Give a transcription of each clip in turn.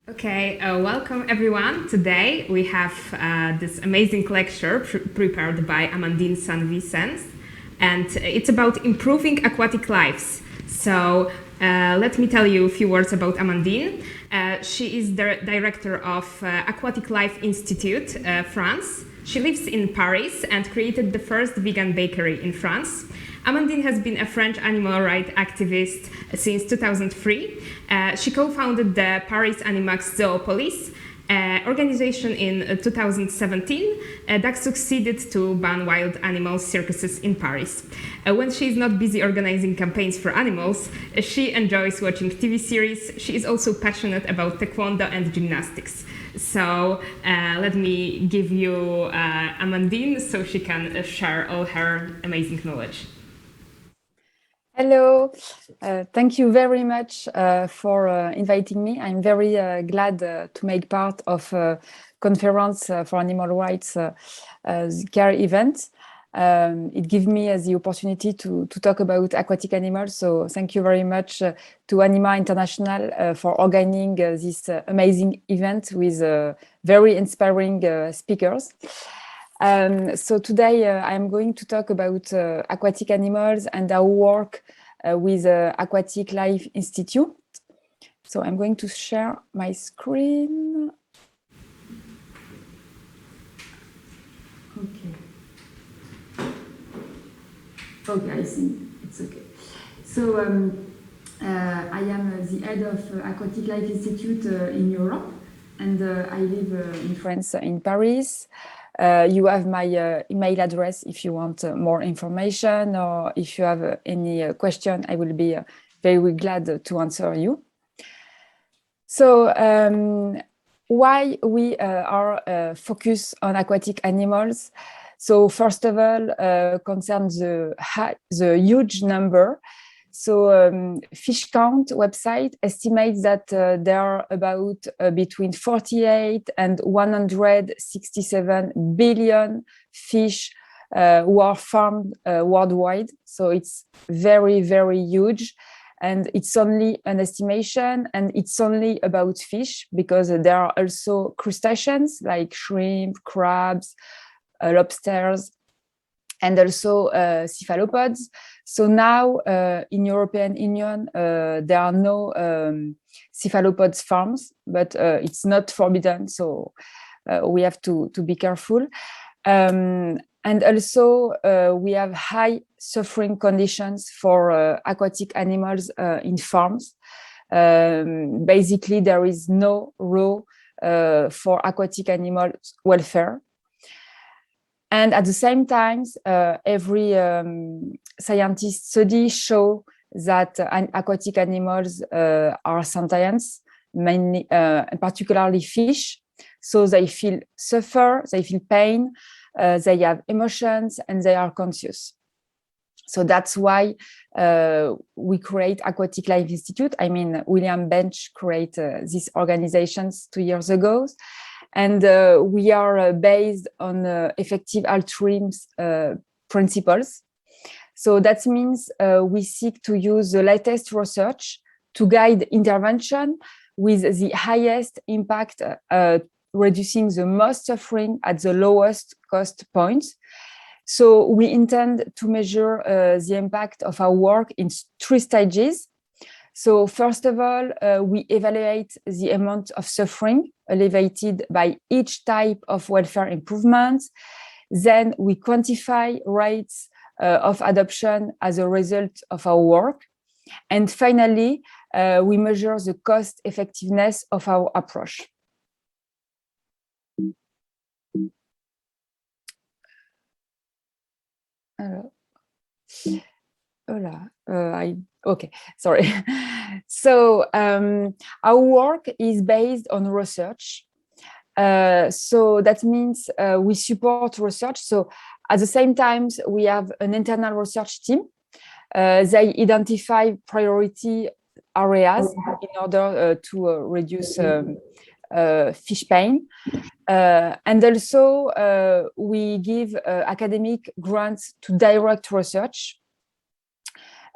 Okay, welcome everyone. Today we have this amazing lecture prepared by Amandine Sanvisens, and it's about improving aquatic lives. So let me tell you a few words about Amandine. She is the director of Aquatic Life Institute, France. She lives in Paris and created the first vegan bakery in France. Amandine has been a French animal rights activist since 2003. She co-founded the Paris Animax Zoopolis organization in 2017 that succeeded to ban wild animal circuses in Paris. When she is not busy organizing campaigns for animals, she enjoys watching TV series. She is also passionate about taekwondo and gymnastics. So let me give you Amandine so she can share all her amazing knowledge. Hello, thank you very much for inviting me. I'm very glad to make part of Conference for Animal Rights care event. It gives me the opportunity to talk about aquatic animals. So thank you very much to Anima International for organizing this amazing event with very inspiring speakers. So today I'm going to talk about aquatic animals and our work with Aquatic Life Institute. So I'm going to share my screen. Okay, I think it's okay. So I am the head of Aquatic Life Institute in Europe, and I live in France, in Paris. You have my email address if you want more information, or if you have any question, I will be very glad to answer you. So why we are focused on aquatic animals? So first of all, concerns the huge number. So Fish Count website estimates that there are about between 48 and 167 billion fish who are farmed worldwide. So it's very, very huge. And it's only an estimation, and it's only about fish, because there are also crustaceans like shrimp, crabs, lobsters, and also cephalopods. So now in European Union, there are no cephalopods farms, but it's not forbidden. So we have to be careful. And also we have high suffering conditions for aquatic animals in farms. Basically, there is no law for aquatic animal welfare. And at the same time, every scientist study show that aquatic animals are sentient, mainly, particularly fish. So they suffer, they feel pain, they have emotions, and they are conscious. So that's why we create Aquatic Life Institute. I mean, William Bench created these organizations 2 years ago. And we are based on effective altruism principles. So that means we seek to use the latest research to guide intervention with the highest impact, reducing the most suffering at the lowest cost point. So we intend to measure the impact of our work in 3 stages. So first of all, we evaluate the amount of suffering alleviated by each type of welfare improvements. Then we quantify rates of adoption as a result of our work. And finally, we measure the cost effectiveness of our approach. Okay, sorry. So our work is based on research. So that means we support research. So at the same time, we have an internal research team. They identify priority areas in order to reduce fish pain. And also we give academic grants to direct research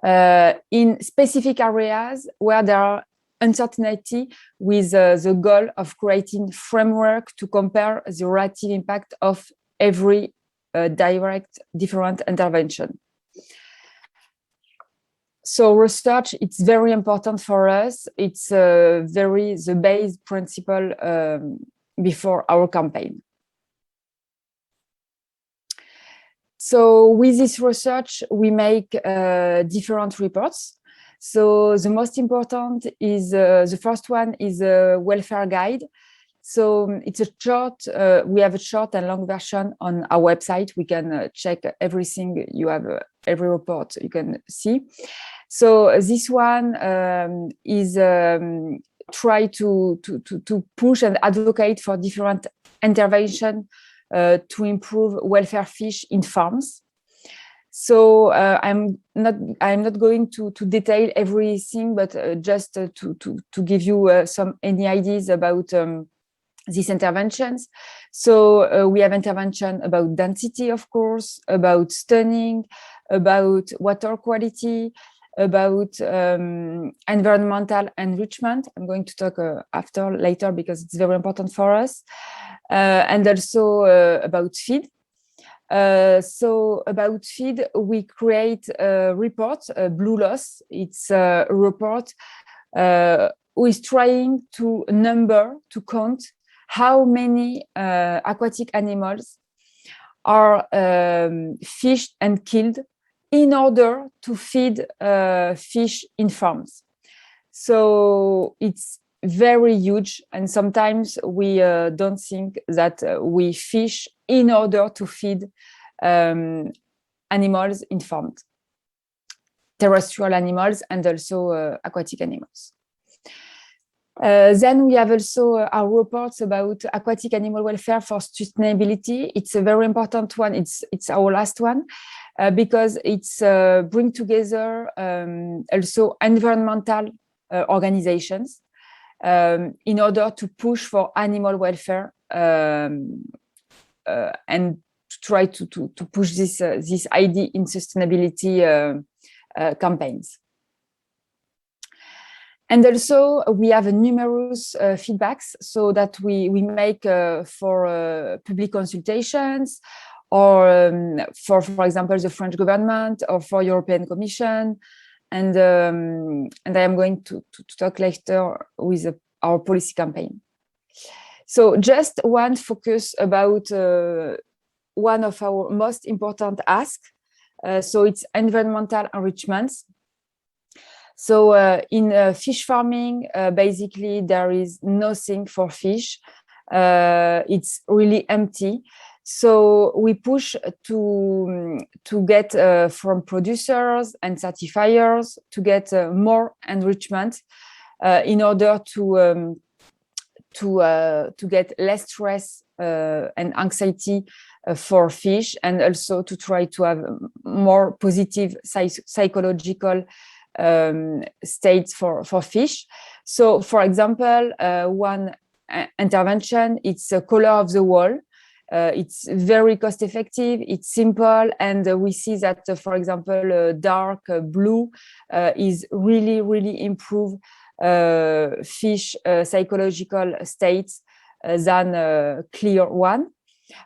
in specific areas where there are uncertainty with the goal of creating framework to compare the relative impact of every different intervention. So research, it's very important for us. It's the base principle before our campaign. So with this research, we make different reports. So the most important is the first one is a welfare guide. So it's a short, we have a short and long version on our website. We can check everything. You have every report you can see. So this one is try to push and advocate for different intervention to improve welfare fish in farms. So I'm not going to detail everything, but just to give you any ideas about these interventions. So we have intervention about density, of course, about stunning, about water quality, about environmental enrichment. I'm going to talk later because it's very important for us, and also about feed. So about feed, we create a report, Blue Loss. It's a report who is trying to count how many aquatic animals are fished and killed in order to feed fish in farms. So it's very huge, and sometimes we don't think that we fish in order to feed animals in farms, terrestrial animals and also aquatic animals. Then we have also our reports about aquatic animal welfare for sustainability. It's a very important one. It's our last one because it's bring together also environmental organizations in order to push for animal welfare and to try to push this idea in sustainability campaigns. And also we have numerous feedbacks so that we make for public consultations or for example, the French government or for European Commission. And I am going to talk later with our policy campaign. So just one focus about one of our most important asks. So it's environmental enrichments. So in fish farming, basically there is nothing for fish. It's really empty. So we push to get from producers and certifiers to get more enrichment in order to get less stress and anxiety for fish, and also to try to have more positive psychological states for fish. So for example, one intervention, it's a color of the wall. It's very cost effective, it's simple, and we see that, for example, dark blue is really improve fish psychological states than clear one.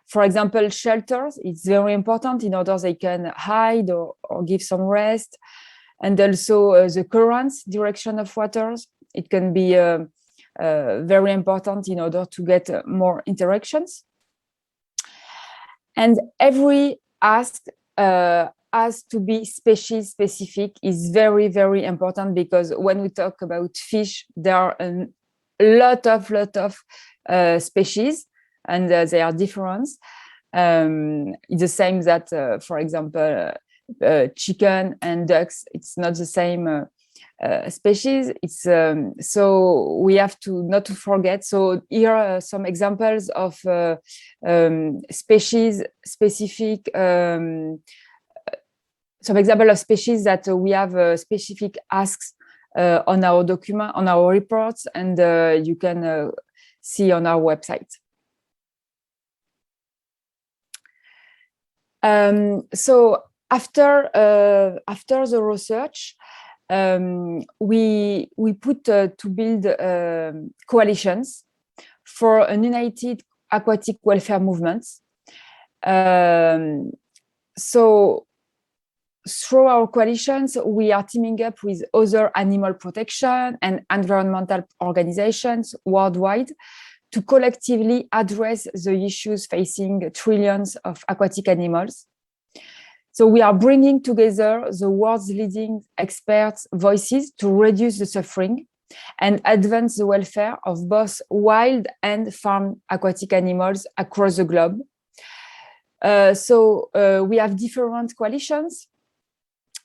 For example, shelters, it's very important in order they can hide or give some rest. And also the currents, direction of waters, it can be very important in order to get more interactions. And every ask has to be species specific is very important, because when we talk about fish, there are a lot of species, and they are different. It's the same that, for example, chicken and ducks, it's not the same species. It's so we have to not to forget. So here are some examples of species specific. Some example of species that we have specific asks on our document, on our reports, and you can see on our website. So after the research, we put to build coalitions for a united aquatic welfare movement. So through our coalitions, we are teaming up with other animal protection and environmental organizations worldwide to collectively address the issues facing trillions of aquatic animals. So we are bringing together the world's leading experts' voices to reduce the suffering and advance the welfare of both wild and farm aquatic animals across the globe. We have different coalitions,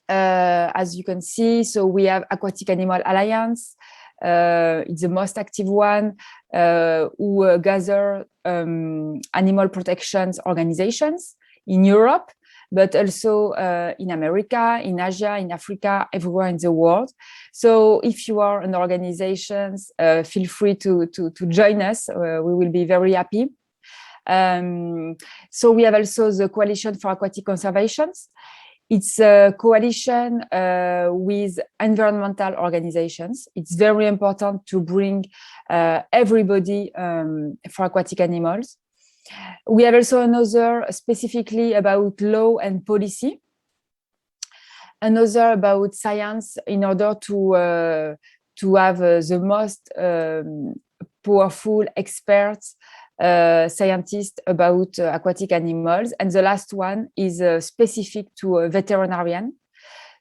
as you can see. So we have Aquatic Animal Alliance. It's the most active one, who gather animal protection organizations in Europe, but also in America, in Asia, in Africa, everywhere in the world. So if you are an organization, feel free to join us. We will be very happy. So we have also the Coalition for Aquatic Conservation. It's a coalition with environmental organizations. It's very important to bring everybody for aquatic animals. We have also another specifically about law and policy, another about science in order to have the most powerful experts, scientists about aquatic animals. And the last one is specific to a veterinarian.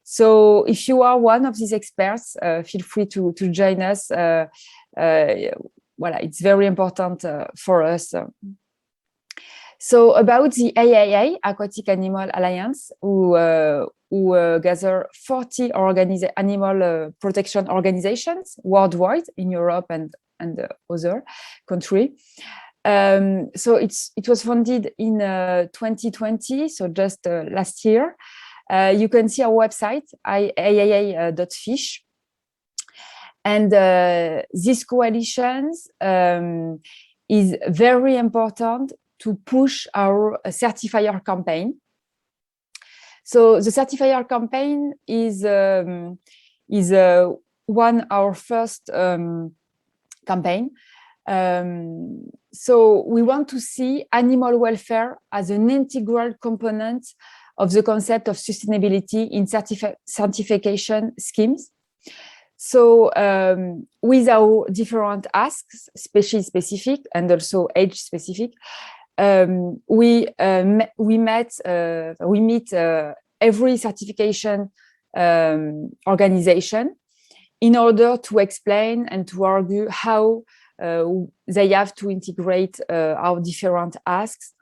So if you are one of these experts, feel free to join us. Voilà, it's very important for us. So about the AAA, Aquatic Animal Alliance, who gather 40 animal protection organizations worldwide in Europe and other countries. So it was founded in 2020, so just last year. You can see our website, aaa.fish. And this coalition is very important to push our Certifier campaign. So the Certifier campaign is our first campaign. So we want to see animal welfare as an integral component of the concept of sustainability in certification schemes. So with our different asks, species specific and also age specific, we meet every certification organization in order to explain and to argue how they have to integrate our different asks.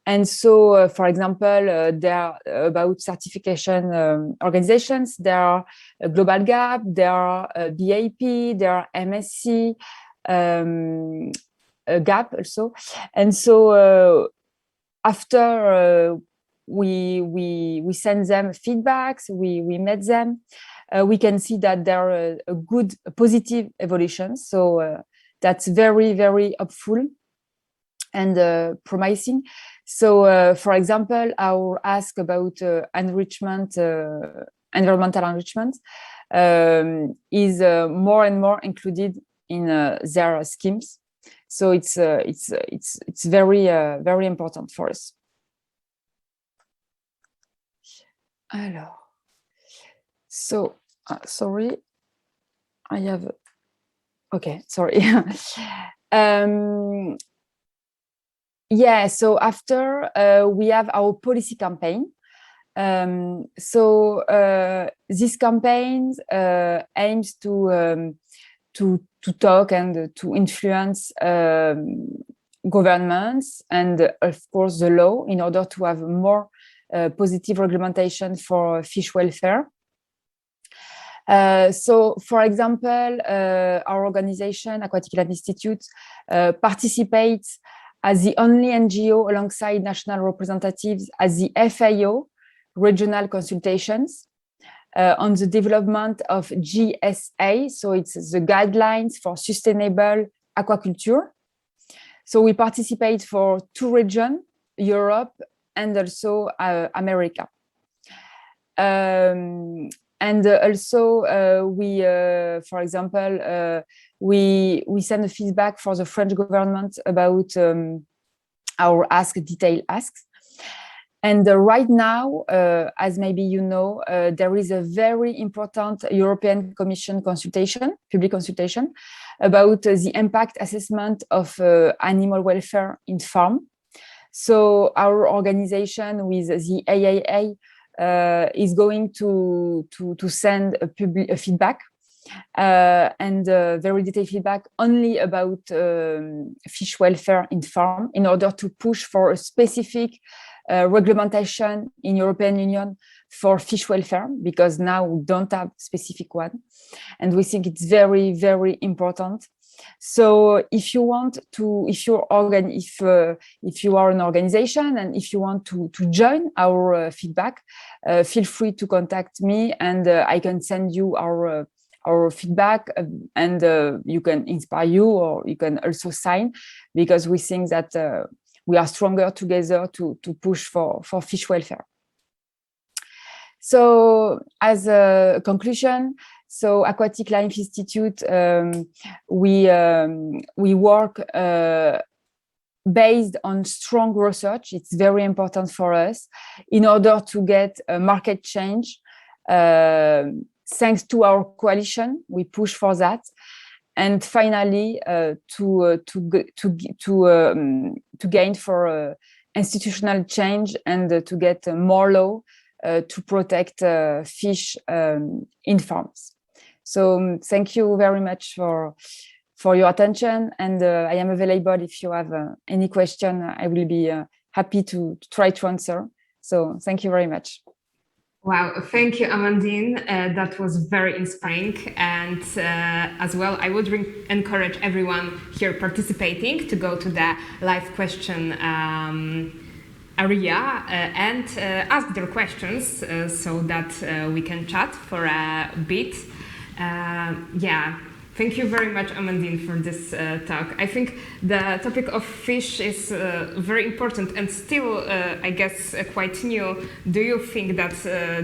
And so, for example, there are about certification organizations, there are Global Gap, there are BAP, there are MSC, GAP also. And so after we send them feedbacks, we met them, we can see that there are a good positive evolution. So that's very, very hopeful and promising. So, for example, our ask about enrichment, environmental enrichment, is more and more included in their schemes. So it's very very important for us. Alors, so sorry, I have. Okay, sorry. Yeah, so after we have our policy campaign. This campaign aims to talk and to influence governments and of course the law in order to have more positive regulation for fish welfare. So, for example, our organization, Aquatic Land Institute, participates as the only NGO alongside national representatives at the FAO regional consultations on the development of GSA. So it's the guidelines for sustainable aquaculture. So we participate for 2 regions, Europe and also America. And also, for example, we send a feedback for the French government about our detailed asks. And right now, as maybe you know, there is a very important European Commission consultation, public consultation, about the impact assessment of animal welfare in farm. So our organization with the AAA is going to send a feedback and very detailed feedback only about fish welfare in farm in order to push for a specific regulation in European Union for fish welfare, because now we don't have specific one, and we think it's very, very important. So if you want to, if you are an organization and if you want to join our feedback, feel free to contact me, and I can send you our feedback, and you can inspire you, or you can also sign, because we think that we are stronger together to push for fish welfare. So as a conclusion, so Aquatic Life Institute, we work based on strong research. It's very important for us in order to get a market change. Thanks to our coalition, we push for that. And finally, to gain for institutional change and to get more law to protect fish in farms. So thank you very much for your attention, and I am available if you have any question. I will be happy to try to answer. So thank you very much. Wow, thank you, Amandine. That was very inspiring. And as well, I would encourage everyone here participating to go to the live question area and ask their questions so that we can chat for a bit. Yeah. Thank you very much, Amandine, for this talk. I think the topic of fish is very important and still, I guess, quite new. Do you think that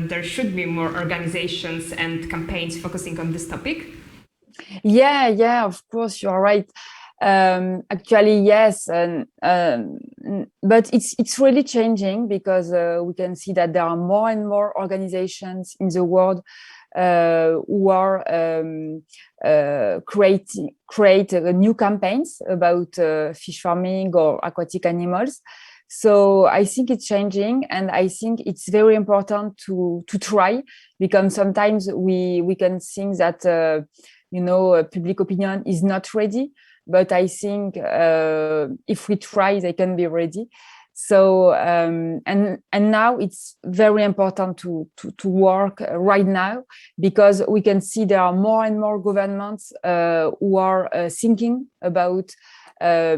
there should be more organizations and campaigns focusing on this topic? Yeah, of course, you are right. Actually, yes, but it's really changing, because we can see that there are more and more organizations in the world who are create new campaigns about fish farming or aquatic animals. So I think it's changing, and I think it's very important to try, because sometimes we can think that public opinion is not ready, but I think if we try, they can be ready. So and now it's very important to work right now, because we can see there are more and more governments who are thinking about a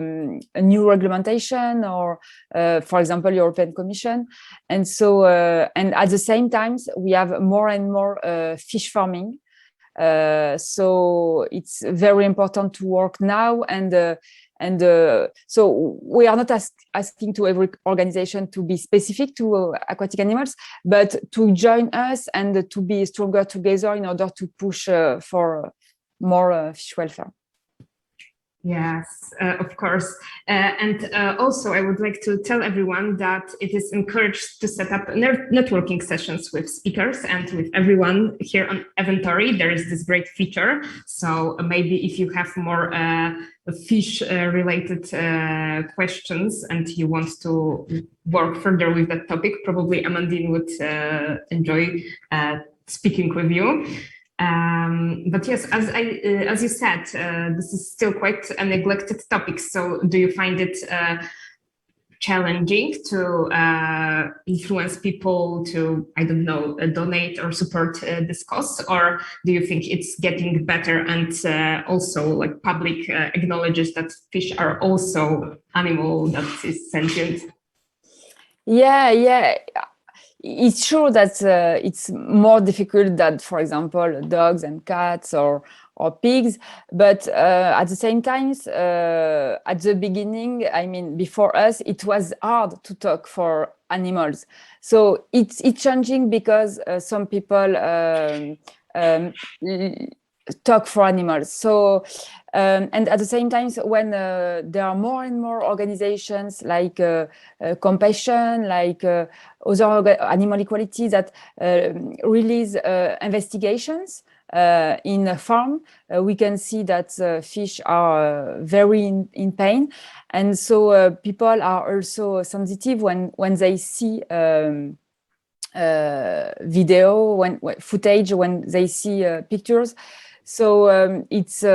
new regulation, or for example European Commission, and so and at the same time we have more and more fish farming. So it's very important to work now, and so we are not asking to every organization to be specific to aquatic animals, but to join us and to be stronger together in order to push for more fish welfare. Yes, of course. And also, I would like to tell everyone that it is encouraged to set up networking sessions with speakers and with everyone here on Eventory. There is this great feature. So maybe if you have more fish-related questions and you want to work further with that topic, probably Amandine would enjoy speaking with you. But yes, as you said, this is still quite a neglected topic. So do you find it challenging to influence people to, I don't know, donate or support this cause? Or do you think it's getting better, and also like public acknowledges that fish are also animal that is sentient? Yeah. It's true that it's more difficult than, for example, dogs and cats or pigs. But at the same time, at the beginning, I mean, before us, it was hard to talk for animals. So it's changing because some people talk for animals. So and at the same time, when there are more and more organizations like Compassion, like other animal equality that release investigations in a farm, we can see that fish are very in pain, and so people are also sensitive when they see video, when footage, when they see pictures. So it's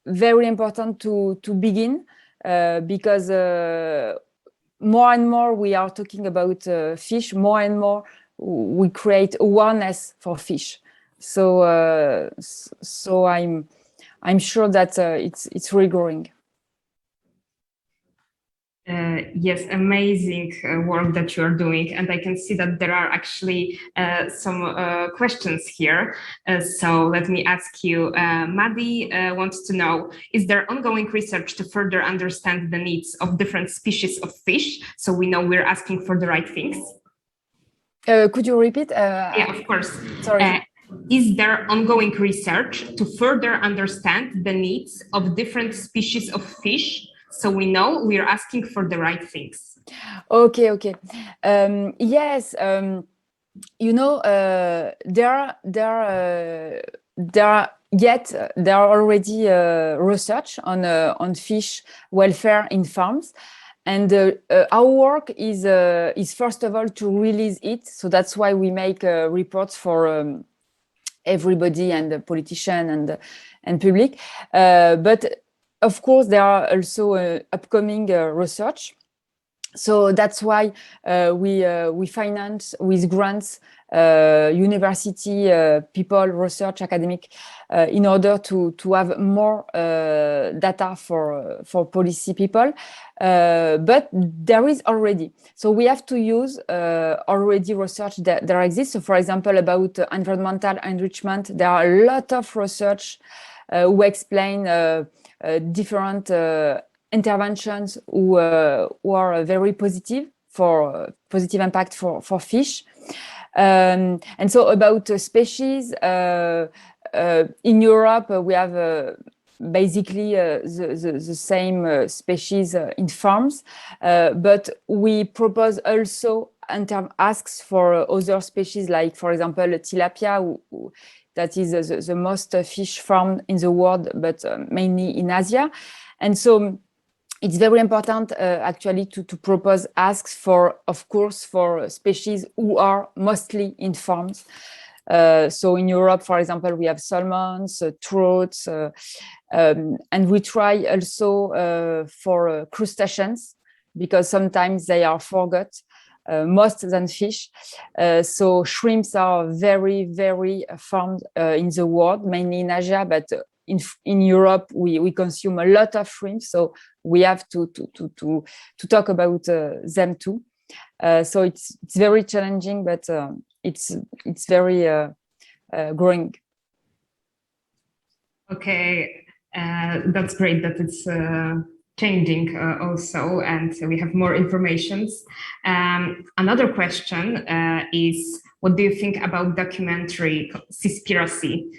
very important to begin because more and more we are talking about fish, more and more we create awareness for fish. So so I'm sure that it's really growing. Yes, amazing work that you are doing, and I can see that there are actually some questions here. So let me ask you, Maddie wants to know, is there ongoing research to further understand the needs of different species of fish? So we know we're asking for the right things. Could you repeat? Yeah, of course. Sorry. Is there ongoing research to further understand the needs of different species of fish? So we know we're asking for the right things. Okay. Yes. You know, there are already research on fish welfare in farms, and our work is first of all to release it. So that's why we make reports for everybody, and the politician and public. But of course, there are also upcoming research. So that's why we finance with grants university people, research, academic, in order to have more data for policy people. But there is already. So we have to use already research that there exists. So for example, about environmental enrichment, there are a lot of research who explain different interventions who are very positive for positive impact for fish. And so about species, in Europe, we have basically the same species in farms, but we propose also asks for other species, like, for example, tilapia, that is the most fish farmed in the world, but mainly in Asia. And so it's very important actually to propose asks for, of course, for species who are mostly in farms. So in Europe, for example, we have salmons, trouts, and we try also for crustaceans, because sometimes they are forgot most than fish. So shrimps are very, very farmed in the world, mainly in Asia, but in Europe, we consume a lot of shrimp, so we have to talk about them too. So it's very challenging, but it's very growing. Okay, that's great that it's changing also, and we have more informations. Another question is, what do you think about documentary Conspiracy?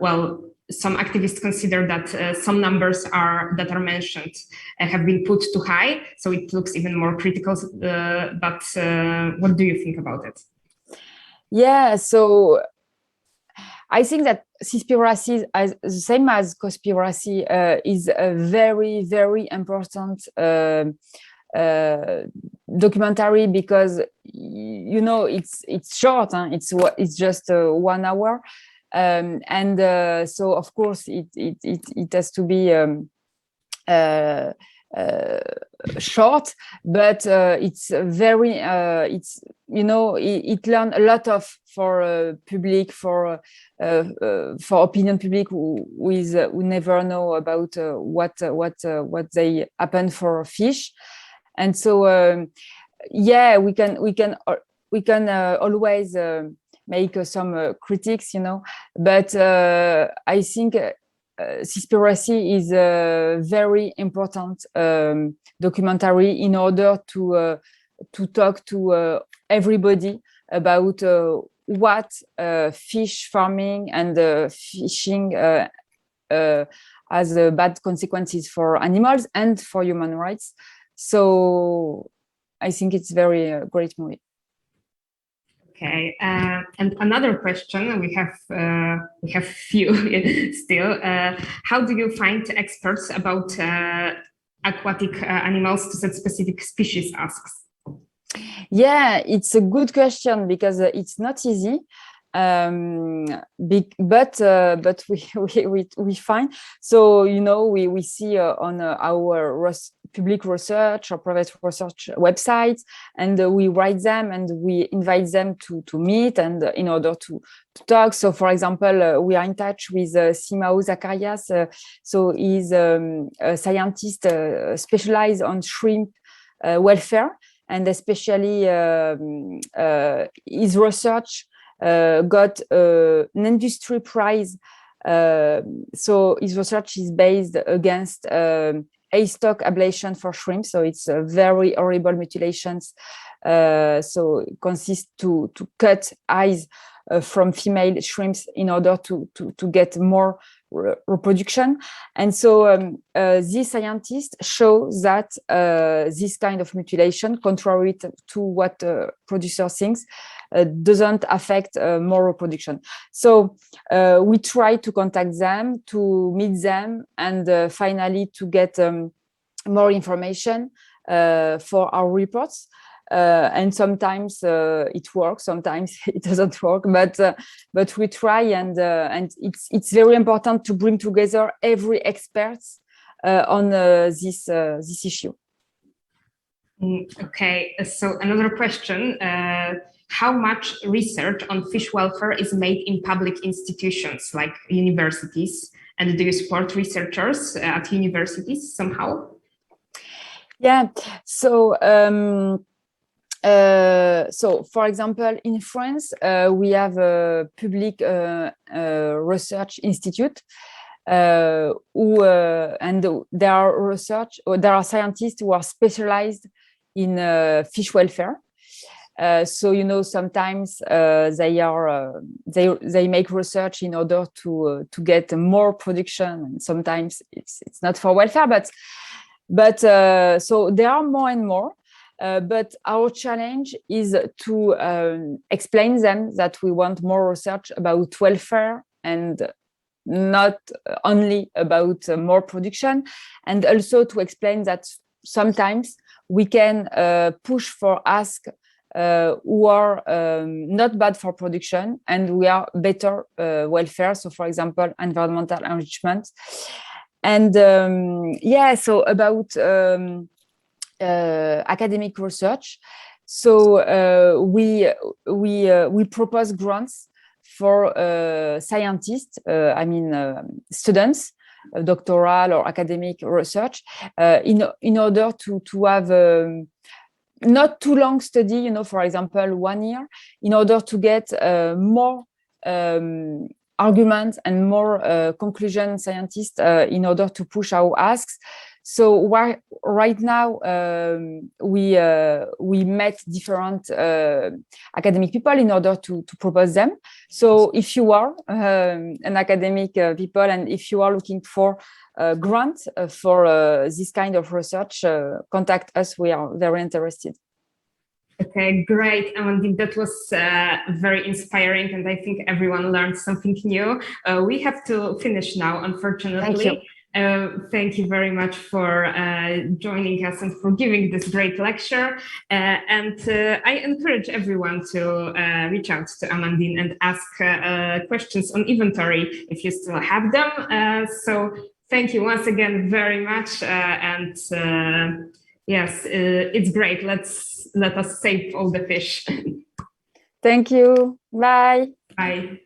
Well, some activists consider that some numbers that are mentioned have been put too high, so it looks even more critical. But what do you think about it? Yeah, so I think that Conspiracies, as the same as Conspiracy, is a very, very important documentary, because you know it's short. It's just 1 hour. And so of course it has to be short, but it's very it's, you know, it learned a lot of for public, for opinion public who never know about what they happen for fish. And so yeah, we can always make some critiques, you know, but I think Conspiracy is a very important documentary in order to to talk to everybody about what fish farming and fishing has bad consequences for animals and for human rights. So I think it's very great movie. Okay, and another question we have few still. How do you find experts about aquatic animals to set specific species asks? Yeah, it's a good question because it's not easy. But we find, so we see on our public research or private research websites, and we write them and we invite them to meet and in order to talk. So for example, we are in touch with Simao Zacharias. So he's a scientist specialized on shrimp welfare, and especially his research got an industry prize. So his research is based against eye stalk ablation for shrimp. So it's very horrible mutilations. So it consists to cut eyes from female shrimps in order to get more reproduction. And so these scientists show that this kind of mutilation, contrary to what producer thinks, doesn't affect more reproduction. So we try to contact them, to meet them, and finally to get more information for our reports. And sometimes it works, sometimes it doesn't work, but we try, and it's very important to bring together every expert on this issue. Okay, so another question. How much research on fish welfare is made in public institutions like universities? And do you support researchers at universities somehow? Yeah, so for example, in France, we have a public research institute and there are scientists who are specialized in fish welfare. So sometimes they make research in order to get more production, and sometimes it's not for welfare, but so there are more and more. But our challenge is to explain them that we want more research about welfare and not only about more production, and also to explain that sometimes we can push for asks who are not bad for production and we are better welfare. So for example, environmental enrichment. And so about academic research. So we propose grants for scientists, students, doctoral or academic research, in order to have not too long study, for example, 1 year, in order to get more arguments and more conclusion scientists in order to push our asks. So right now we met different academic people in order to propose them. So if you are an academic people, and if you are looking for a grant for this kind of research, contact us. We are very interested. Okay, great, Amandine. That was very inspiring, and I think everyone learned something new. We have to finish now, unfortunately. Thank you. Thank you very much for joining us and for giving this great lecture. And I encourage everyone to reach out to Amandine and ask questions on inventory if you still have them. So thank you once again very much. Yes, it's great. Let us save all the fish. Thank you. Bye. Bye.